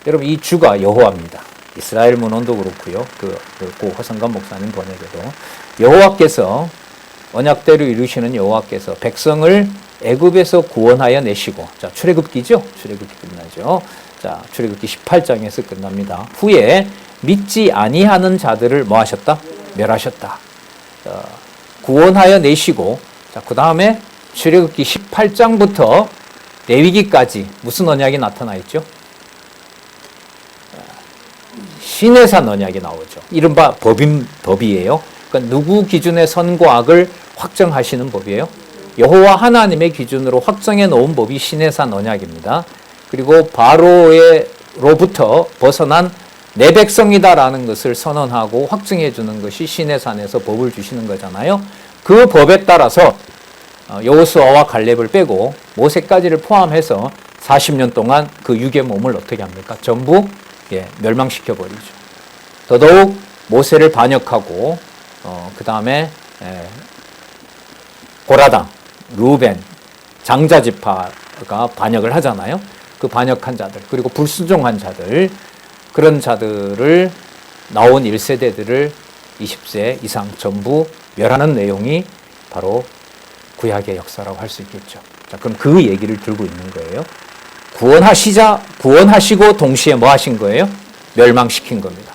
여러분, 이 주가 여호와입니다. 이스라엘 문헌도 그렇고요. 고 허성감 목사님 번역에도 여호와께서, 언약대로 이루시는 여호와께서 백성을 애굽에서 구원하여 내시고, 자, 출애굽기죠. 출애굽기 끝나죠. 자, 출애굽기 18장에서 끝납니다. 후에 믿지 아니하는 자들을 뭐 하셨다? 멸하셨다. 구원하여 내시고, 자, 그 다음에 출애굽기 18장부터 레위기까지 무슨 언약이 나타나 있죠? 시내산 언약이 나오죠. 이른바 법이에요. 그러니까 누구 기준의 선과 악을 확정하시는 법이에요? 여호와 하나님의 기준으로 확정해 놓은 법이 시내산 언약입니다. 그리고 바로로부터 벗어난 내 백성이다라는 것을 선언하고 확증해 주는 것이 시내산에서 법을 주시는 거잖아요. 그 법에 따라서 여호수아와 갈렙을 빼고 모세까지를 포함해서 40년 동안 그 육의 몸을 어떻게 합니까? 전부 멸망시켜 버리죠. 더더욱 모세를 반역하고 그 다음에 고라당, 루벤, 장자지파가 반역을 하잖아요. 그 반역한 자들, 그리고 불순종한 자들, 그런 자들을 나온 1세대들을 20세 이상 전부 멸하는 내용이 바로 구약의 역사라고 할 수 있겠죠. 자, 그럼 그 얘기를 들고 있는 거예요. 구원하시고 동시에 뭐 하신 거예요? 멸망시킨 겁니다.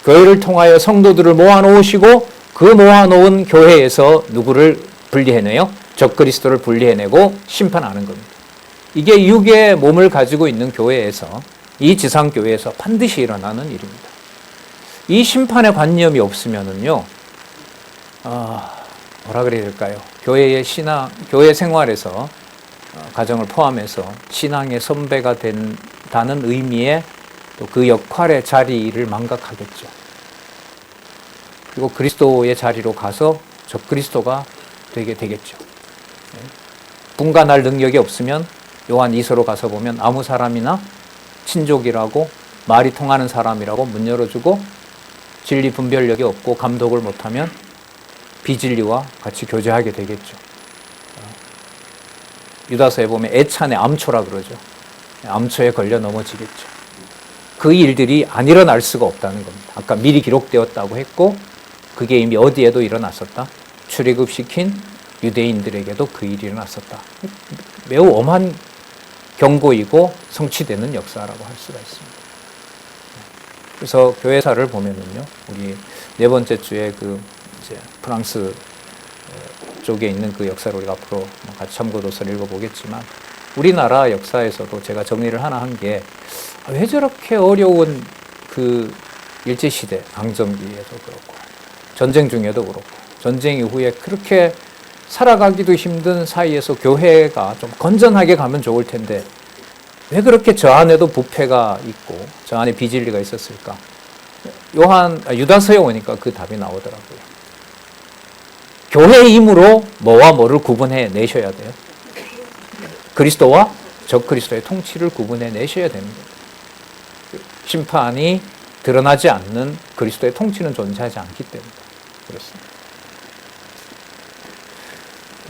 교회를 통하여 성도들을 모아놓으시고 그 모아놓은 교회에서 누구를 분리해내요? 적그리스도를 분리해내고 심판하는 겁니다. 이게 육의 몸을 가지고 있는 교회에서 이 지상교회에서 반드시 일어나는 일입니다. 이 심판의 관념이 없으면은요, 뭐라 그래야 될까요? 교회 생활에서 가정을 포함해서 신앙의 선배가 된다는 의미의 또 그 역할의 자리를 망각하겠죠. 그리고 그리스도의 자리로 가서 적그리스도가 되게 되겠죠. 분간할 능력이 없으면 요한 2서로 가서 보면 아무 사람이나 친족이라고 말이 통하는 사람이라고 문 열어주고 진리 분별력이 없고 감독을 못하면 비진리와 같이 교제하게 되겠죠. 유다서에 보면 애찬의 암초라 그러죠. 암초에 걸려 넘어지겠죠. 그 일들이 안 일어날 수가 없다는 겁니다. 아까 미리 기록되었다고 했고 그게 이미 어디에도 일어났었다. 출애굽시킨 유대인들에게도 그 일이 일어났었다. 매우 엄한 경고이고 성취되는 역사라고 할 수가 있습니다. 그래서 교회사를 보면은요, 우리 네 번째 주에 이제 프랑스 쪽에 있는 그 역사를 우리가 앞으로 같이 참고도서를 읽어보겠지만, 우리나라 역사에서도 제가 정리를 하나 한 게, 왜 저렇게 어려운 그 일제시대, 강점기에도 그렇고, 전쟁 중에도 그렇고, 전쟁 이후에 그렇게 살아가기도 힘든 사이에서 교회가 좀 건전하게 가면 좋을 텐데, 왜 그렇게 저 안에도 부패가 있고, 저 안에 비진리가 있었을까? 유다서에 오니까 그 답이 나오더라고요. 교회의 힘으로 뭐와 뭐를 구분해 내셔야 돼요. 그리스도와 적그리스도의 통치를 구분해 내셔야 됩니다. 심판이 드러나지 않는 그리스도의 통치는 존재하지 않기 때문에 그렇습니다.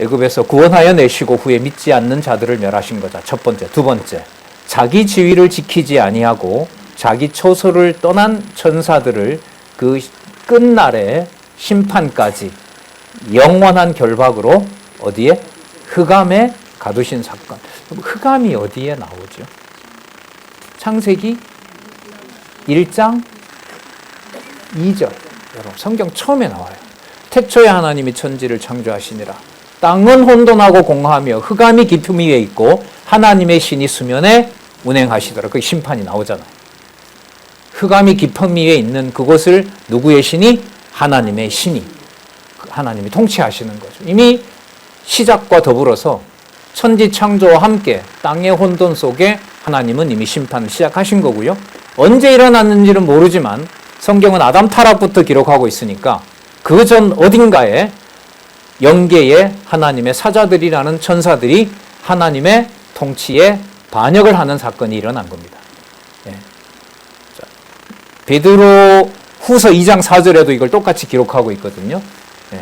애굽에서 구원하여 내시고 후에 믿지 않는 자들을 멸하신 거다. 첫 번째. 두 번째, 자기 지위를 지키지 아니하고 자기 처소를 떠난 천사들을 그 끝날의 심판까지 영원한 결박으로 어디에? 흑암에 가두신 사건. 흑암이 어디에 나오죠? 창세기 1장 2절. 여러분, 성경 처음에 나와요. 태초에 하나님이 천지를 창조하시니라. 땅은 혼돈하고 공허하며 흑암이 깊음 위에 있고 하나님의 신이 수면에 운행하시더라. 그 심판이 나오잖아요. 흑암이 깊음 위에 있는 그곳을 누구의 신이? 하나님의 신이. 하나님이 통치하시는 거죠. 이미 시작과 더불어서 천지 창조와 함께 땅의 혼돈 속에 하나님은 이미 심판을 시작하신 거고요. 언제 일어났는지는 모르지만 성경은 아담 타락부터 기록하고 있으니까 그 전 어딘가에 영계의 하나님의 사자들이라는 천사들이 하나님의 통치에 반역을 하는 사건이 일어난 겁니다. 예. 베드로 후서 2장 4절에도 이걸 똑같이 기록하고 있거든요. 예.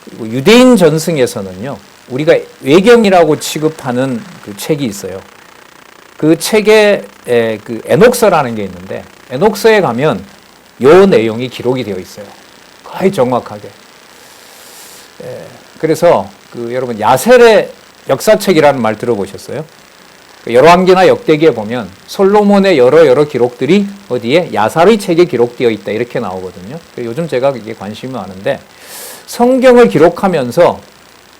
그리고 유대인 전승에서는요, 우리가 외경이라고 취급하는 그 책이 있어요. 그 책에 그 에녹서라는 게 있는데, 에녹서에 가면 요 내용이 기록이 되어 있어요. 거의 정확하게. 그래서 여러분 야셀의 역사책이라는 말 들어보셨어요? 열왕기나 역대기에 보면 솔로몬의 여러 기록들이 어디에? 야살의 책에 기록되어 있다 이렇게 나오거든요. 요즘 제가 이게 관심이 많은데, 성경을 기록하면서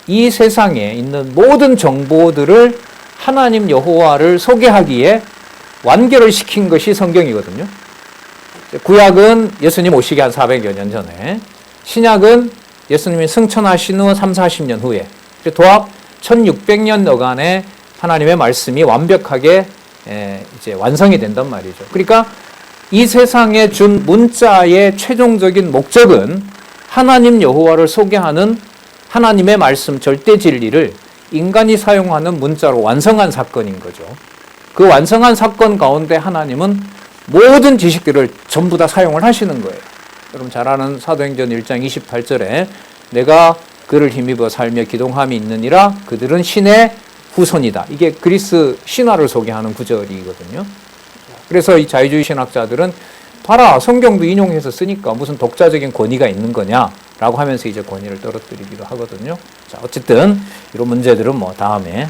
이 세상에 있는 모든 정보들을 하나님 여호와를 소개하기에 완결을 시킨 것이 성경이거든요. 구약은 예수님 오시기 한 400여 년 전에, 신약은 예수님이 승천하신 후 30-40년 후에, 도합 1600년 여간에 하나님의 말씀이 완벽하게 이제 완성이 된단 말이죠. 그러니까 이 세상에 준 문자의 최종적인 목적은 하나님 여호와를 소개하는 하나님의 말씀 절대 진리를 인간이 사용하는 문자로 완성한 사건인 거죠. 그 완성한 사건 가운데 하나님은 모든 지식들을 전부 다 사용을 하시는 거예요. 여러분 잘 아는 사도행전 1장 28절에 내가 그를 힘입어 살며 기동함이 있느니라 그들은 신의 후손이다. 이게 그리스 신화를 소개하는 구절이거든요. 그래서 이 자유주의 신학자들은 봐라, 성경도 인용해서 쓰니까 무슨 독자적인 권위가 있는 거냐라고 하면서 이제 권위를 떨어뜨리기도 하거든요. 자, 어쨌든 이런 문제들은 다음에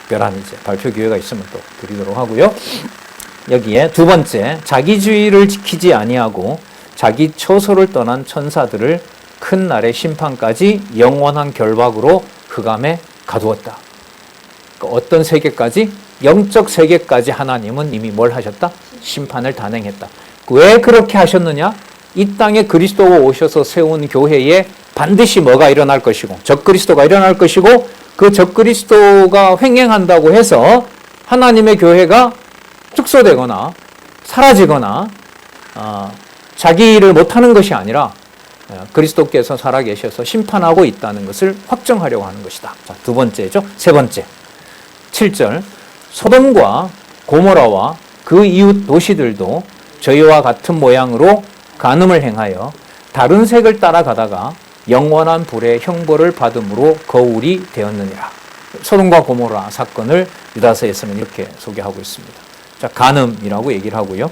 특별한 이제 발표 기회가 있으면 또 드리도록 하고요. 여기에 두 번째, 자기주의를 지키지 아니하고 자기 처소를 떠난 천사들을 큰 날의 심판까지 영원한 결박으로 흑암에 가두었다. 그러니까 어떤 세계까지? 영적 세계까지 하나님은 이미 뭘 하셨다? 심판을 단행했다. 왜 그렇게 하셨느냐? 이 땅에 그리스도가 오셔서 세운 교회에 반드시 뭐가 일어날 것이고 적그리스도가 일어날 것이고 그 적그리스도가 횡행한다고 해서 하나님의 교회가 축소되거나 사라지거나 자기 일을 못하는 것이 아니라 그리스도께서 살아계셔서 심판하고 있다는 것을 확정하려고 하는 것이다. 자, 두 번째죠. 세 번째 7절 소돔과 고모라와 그 이웃 도시들도 저희와 같은 모양으로 간음을 행하여 다른 색을 따라가다가 영원한 불의 형벌을 받음으로 거울이 되었느니라. 소돔과 고모라 사건을 유다서에서는 이렇게 소개하고 있습니다. 자, 간음이라고 얘기를 하고요.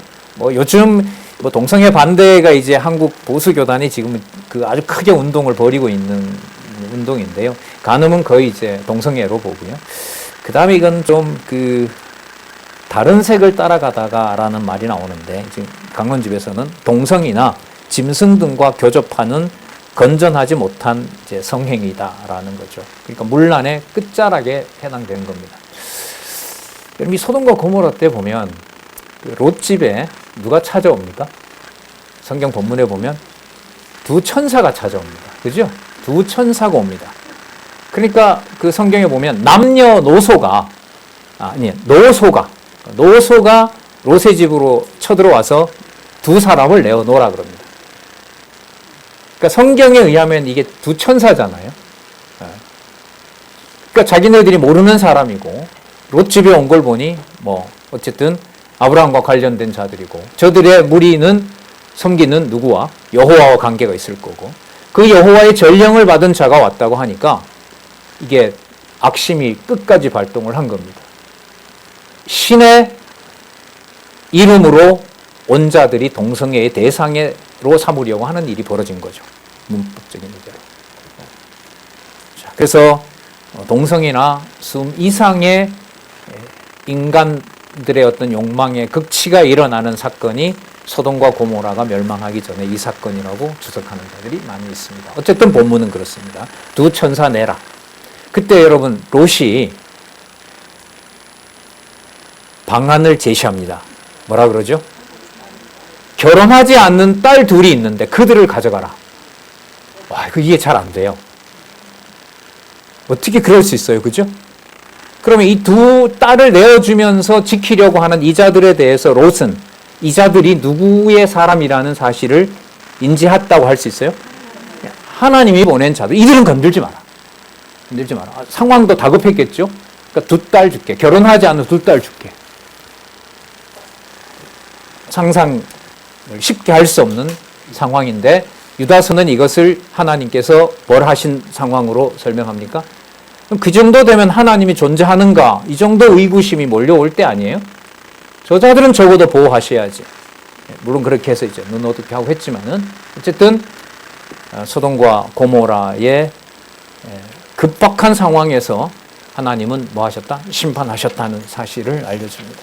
요즘 동성애 반대가 이제 한국 보수 교단이 지금 그 아주 크게 운동을 벌이고 있는 운동인데요. 간음은 거의 이제 동성애로 보고요. 그 다음에 이건 좀 다른 색을 따라가다가라는 말이 나오는데 지금 강론집에서는 동성이나 짐승 등과 교접하는 건전하지 못한 이제 성행위다라는 거죠. 그러니까 문란의 끝자락에 해당되는 겁니다. 여러분 이 소돔과 고모라 때 보면 롯 집에 누가 찾아옵니까? 성경 본문에 보면 두 천사가 찾아옵니다. 그죠? 두 천사가 옵니다. 그러니까 그 성경에 보면 남녀노소가 노소가 롯의 집으로 쳐들어와서 두 사람을 내어놓으라 그럽니다. 그러니까 성경에 의하면 이게 두 천사잖아요. 그러니까 자기네들이 모르는 사람이고 롯 집에 온 걸 보니 어쨌든 아브라함과 관련된 자들이고 저들의 무리는 섬기는 누구와 여호와와 관계가 있을 거고 그 여호와의 전령을 받은 자가 왔다고 하니까 이게 악심이 끝까지 발동을 한 겁니다. 신의 이름으로 온 자들이 동성애의 대상으로 삼으려고 하는 일이 벌어진 거죠. 문법적인 의미로. 그래서 동성애나 숨 이상의 인간들의 어떤 욕망의 극치가 일어나는 사건이 소돔과 고모라가 멸망하기 전에 이 사건이라고 주석하는 자들이 많이 있습니다. 어쨌든 본문은 그렇습니다. 두 천사 내라. 그때 여러분 롯이 방안을 제시합니다. 뭐라 그러죠? 결혼하지 않는 딸 둘이 있는데 그들을 가져가라. 와, 이게 잘 안 돼요. 어떻게 그럴 수 있어요? 그죠? 그러면 이 두 딸을 내어주면서 지키려고 하는 이자들에 대해서 롯은 이자들이 누구의 사람이라는 사실을 인지했다고 할 수 있어요? 하나님이 보낸 자들. 이들은 건들지 마라. 건들지 마라. 상황도 다급했겠죠? 그러니까 두 딸 줄게. 결혼하지 않은 두 딸 줄게. 상상을 쉽게 할 수 없는 상황인데 유다서는 이것을 하나님께서 뭘 하신 상황으로 설명합니까? 그 정도 되면 하나님이 존재하는가? 이 정도 의구심이 몰려올 때 아니에요? 저자들은 적어도 보호하셔야지. 물론 그렇게 해서 이제 눈 어둡게 하고 했지만은 어쨌든 소돔과 고모라의 급박한 상황에서 하나님은 뭐 하셨다? 심판하셨다는 사실을 알려줍니다.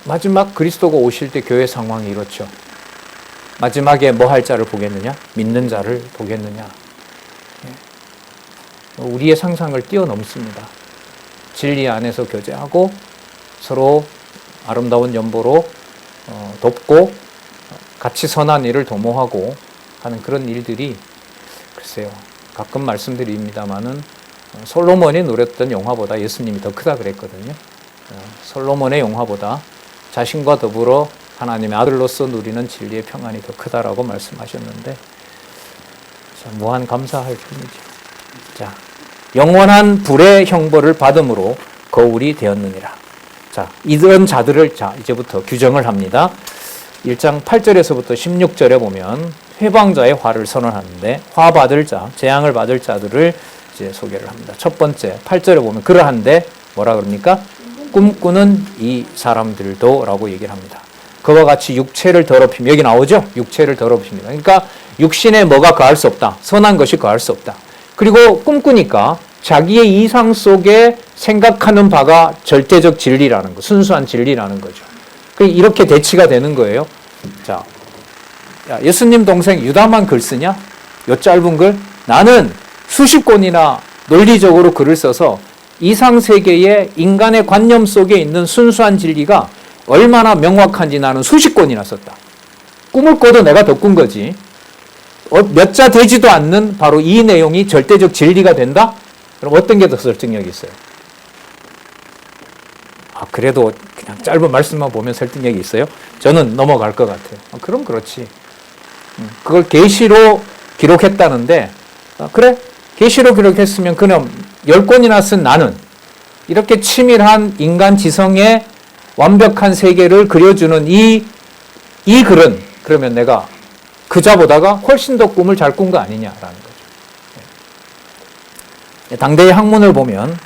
마지막 그리스도가 오실 때 교회 상황이 이렇죠. 마지막에 뭐 할 자를 보겠느냐? 믿는 자를 보겠느냐? 우리의 상상을 뛰어넘습니다. 진리 안에서 교제하고 서로 아름다운 연보로 돕고 같이 선한 일을 도모하고 하는 그런 일들이 글쎄요. 가끔 말씀드립니다마는 솔로몬이 누렸던 영화보다 예수님이 더 크다 그랬거든요. 솔로몬의 영화보다 자신과 더불어 하나님의 아들로서 누리는 진리의 평안이 더 크다라고 말씀하셨는데 무한 감사할 뿐이죠. 자, 영원한 불의 형벌을 받음으로 거울이 되었느니라. 자, 이런 자들을 이제부터 규정을 합니다. 1장 8절에서부터 16절에 보면 회방자의 화를 선언하는데 화 받을 자, 재앙을 받을 자들을 이제 소개를 합니다. 첫 번째 8절에 보면 그러한데 뭐라 그럽니까? 꿈꾸는 이 사람들도라고 얘기를 합니다. 그와 같이 육체를 더럽히며 여기 나오죠? 육체를 더럽힙니다. 그러니까 육신에 뭐가 거할 수 없다. 선한 것이 거할 수 없다. 그리고 꿈꾸니까 자기의 이상 속에 생각하는 바가 절대적 진리라는 거, 순수한 진리라는 거죠. 이렇게 대치가 되는 거예요. 자, 야, 예수님 동생 유다만 글 쓰냐? 요 짧은 글? 나는 수십 권이나 논리적으로 글을 써서 이상세계의 인간의 관념 속에 있는 순수한 진리가 얼마나 명확한지 나는 수십 권이나 썼다. 꿈을 꿔도 내가 더 꾼 거지. 몇 자 되지도 않는 바로 이 내용이 절대적 진리가 된다? 그럼 어떤 게 더 설득력이 있어요? 그래도 그냥 짧은 말씀만 보면 설득력이 있어요? 저는 넘어갈 것 같아요. 그럼 그렇지. 그걸 계시로 기록했다는데, 그래? 계시로 기록했으면 그럼 10권이나 쓴 나는 이렇게 치밀한 인간 지성의 완벽한 세계를 그려주는 이 글은 그러면 내가 그자보다가 훨씬 더 꿈을 잘 꾼 거 아니냐라는 거죠. 당대의 학문을 보면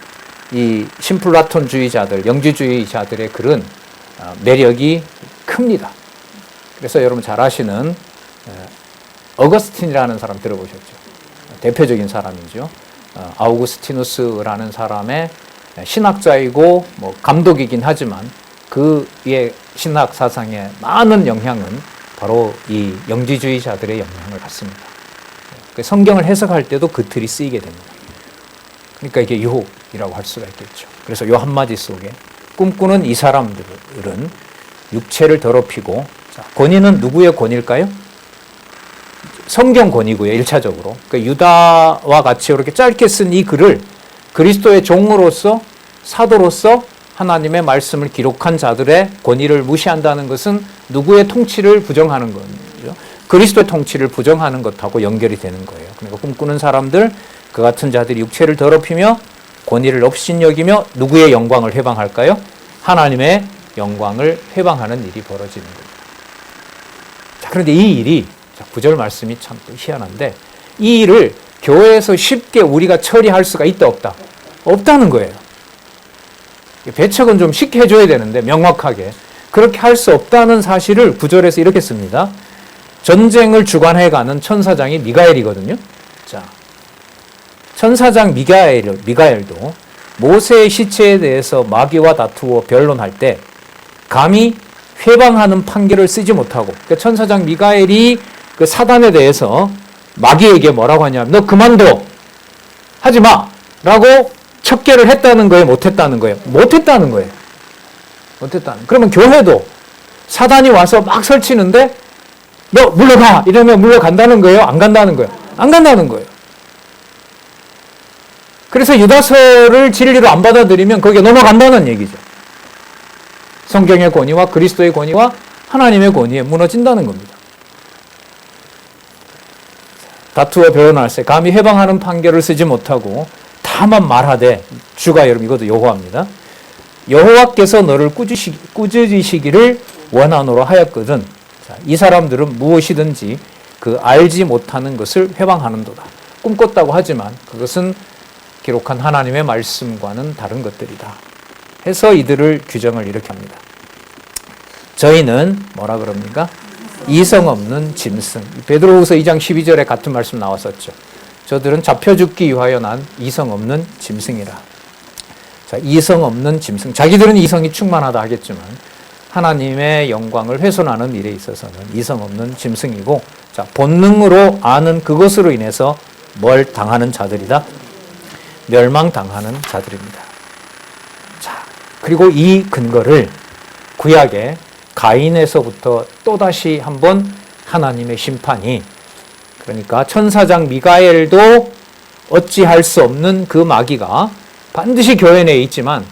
이 신플라톤주의자들, 영지주의자들의 글은 매력이 큽니다. 그래서 여러분 잘 아시는 어거스틴이라는 사람 들어보셨죠? 대표적인 사람이죠. 아우구스티누스라는 사람의 신학자이고 뭐 감독이긴 하지만 그의 신학 사상에 많은 영향은 바로 이 영지주의자들의 영향을 받습니다. 성경을 해석할 때도 그 틀이 쓰이게 됩니다. 그러니까 이게 유혹이라고 할 수가 있겠죠. 그래서 이 한마디 속에 꿈꾸는 이 사람들은 육체를 더럽히고, 자, 권위는 누구의 권위일까요? 성경 권위고요, 1차적으로. 그러니까 유다와 같이 이렇게 짧게 쓴 이 글을 그리스도의 종으로서, 사도로서 하나님의 말씀을 기록한 자들의 권위를 무시한다는 것은 누구의 통치를 부정하는 거죠. 그리스도의 통치를 부정하는 것하고 연결이 되는 거예요. 그러니까 꿈꾸는 사람들, 그 같은 자들이 육체를 더럽히며 권위를 업신여기며 누구의 영광을 회방할까요? 하나님의 영광을 회방하는 일이 벌어지는 겁니다. 자, 그런데 이 일이 9절 말씀이 참 희한한데, 이 일을 교회에서 쉽게 우리가 처리할 수가 있다 없다? 없다는 거예요. 배척은 좀 쉽게 해줘야 되는데 명확하게 그렇게 할 수 없다는 사실을 9절에서 이렇게 씁니다. 전쟁을 주관해가는 천사장이 미가엘이거든요. 자, 천사장 미가엘도 모세의 시체에 대해서 마귀와 다투어 변론할 때 감히 회방하는 판결을 쓰지 못하고, 그러니까 천사장 미가엘이 그 사단에 대해서 마귀에게 뭐라고 하냐면 너 그만둬, 하지 마 라고 척결을 했다는 거예요, 못했다는 거예요? 못했다는 거예요. 못했다는. 그러면 교회도 사단이 와서 막 설치는데 너 물러가 이러면 물러간다는 거예요? 안 간다는 거예요? 안 간다는 거예요. 그래서 유다서를 진리로 안 받아들이면 거기에 넘어간다는 얘기죠. 성경의 권위와 그리스도의 권위와 하나님의 권위에 무너진다는 겁니다. 다투어 변론할 때 감히 해방하는 판결을 쓰지 못하고 다만 말하되, 주가 여러분 이것도 여호와입니다. 여호와께서 너를 꾸짖으시기를 원하노라 하였거든. 자, 이 사람들은 무엇이든지 그 알지 못하는 것을 회방하는도다. 꿈꿨다고 하지만 그것은 기록한 하나님의 말씀과는 다른 것들이다. 해서 이들을 규정을 이렇게 합니다. 저희는 뭐라 그럽니까? 이성 없는 짐승. 베드로후서 2장 12절에 같은 말씀 나왔었죠. 저들은 잡혀 죽기 위하여 난 이성 없는 짐승이라. 자, 이성 없는 짐승. 자기들은 이성이 충만하다 하겠지만 하나님의 영광을 훼손하는 일에 있어서는 이성 없는 짐승이고, 자, 본능으로 아는 그것으로 인해서 뭘 당하는 자들이다? 멸망당하는 자들입니다. 자, 그리고 이 근거를 구약의 가인에서부터 또다시 한번 하나님의 심판이, 그러니까 천사장 미가엘도 어찌할 수 없는 그 마귀가 반드시 교회 내에 있지만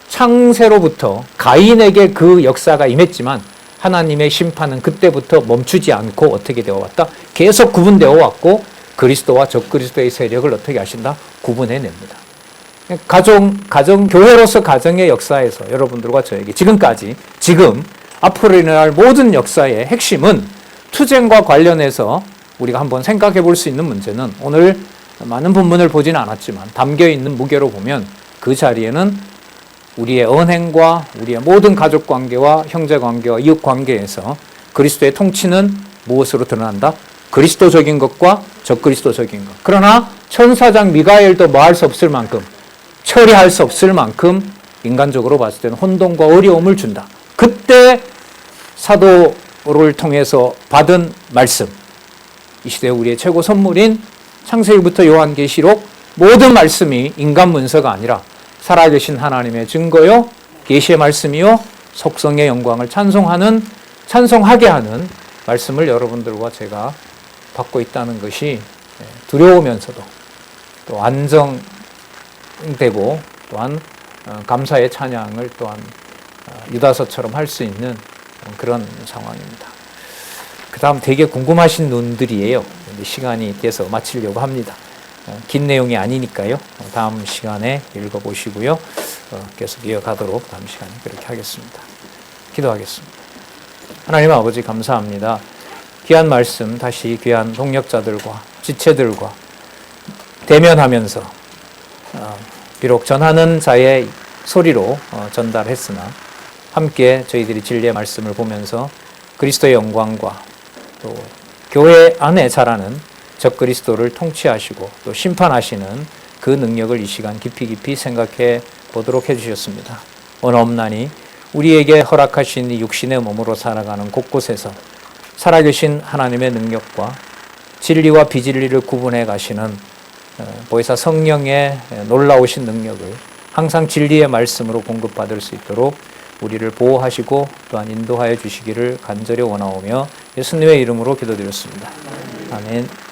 창세로부터 가인에게 그 역사가 임했지만 하나님의 심판은 그때부터 멈추지 않고 어떻게 되어 왔다? 계속 구분되어 왔고 그리스도와 적그리스도의 세력을 어떻게 하신다? 구분해냅니다. 교회로서 가정의 역사에서 여러분들과 저에게 지금 앞으로 일어날 모든 역사의 핵심은 투쟁과 관련해서 우리가 한번 생각해 볼 수 있는 문제는, 오늘 많은 본문을 보지는 않았지만 담겨있는 무게로 보면 그 자리에는 우리의 언행과 우리의 모든 가족 관계와 형제 관계와 이웃 관계에서 그리스도의 통치는 무엇으로 드러난다? 그리스도적인 것과 적그리스도적인 것. 그러나 천사장 미가엘도 뭐 할 수 없을 만큼, 처리할 수 없을 만큼 인간적으로 봤을 때는 혼돈과 어려움을 준다. 그때 사도를 통해서 받은 말씀, 이 시대 우리의 최고 선물인 창세기부터 요한계시록 모든 말씀이 인간 문서가 아니라 살아계신 하나님의 증거요, 계시의 말씀이요, 속성의 영광을 찬송하게 하는 말씀을 여러분들과 제가 받고 있다는 것이 두려우면서도 또 안정되고 또한 감사의 찬양을 또한 유다서처럼 할 수 있는 그런 상황입니다. 그 다음 되게 궁금하신 분들이에요. 시간이 돼서 마치려고 합니다. 긴 내용이 아니니까요. 다음 시간에 읽어보시고요. 계속 이어가도록 다음 시간에 그렇게 하겠습니다. 기도하겠습니다. 하나님 아버지 감사합니다. 귀한 말씀 다시 귀한 동역자들과 지체들과 대면하면서 비록 전하는 자의 소리로 전달했으나 함께 저희들이 진리의 말씀을 보면서 그리스도의 영광과 또 교회 안에 자라는 적그리스도를 통치하시고 또 심판하시는 그 능력을 이 시간 깊이 생각해 보도록 해주셨습니다. 오늘 없나니 우리에게 허락하신 이 육신의 몸으로 살아가는 곳곳에서 살아계신 하나님의 능력과 진리와 비진리를 구분해 가시는 보혜사 성령의 놀라우신 능력을 항상 진리의 말씀으로 공급받을 수 있도록 우리를 보호하시고 또한 인도하여 주시기를 간절히 원하오며 예수님의 이름으로 기도드렸습니다. 아멘.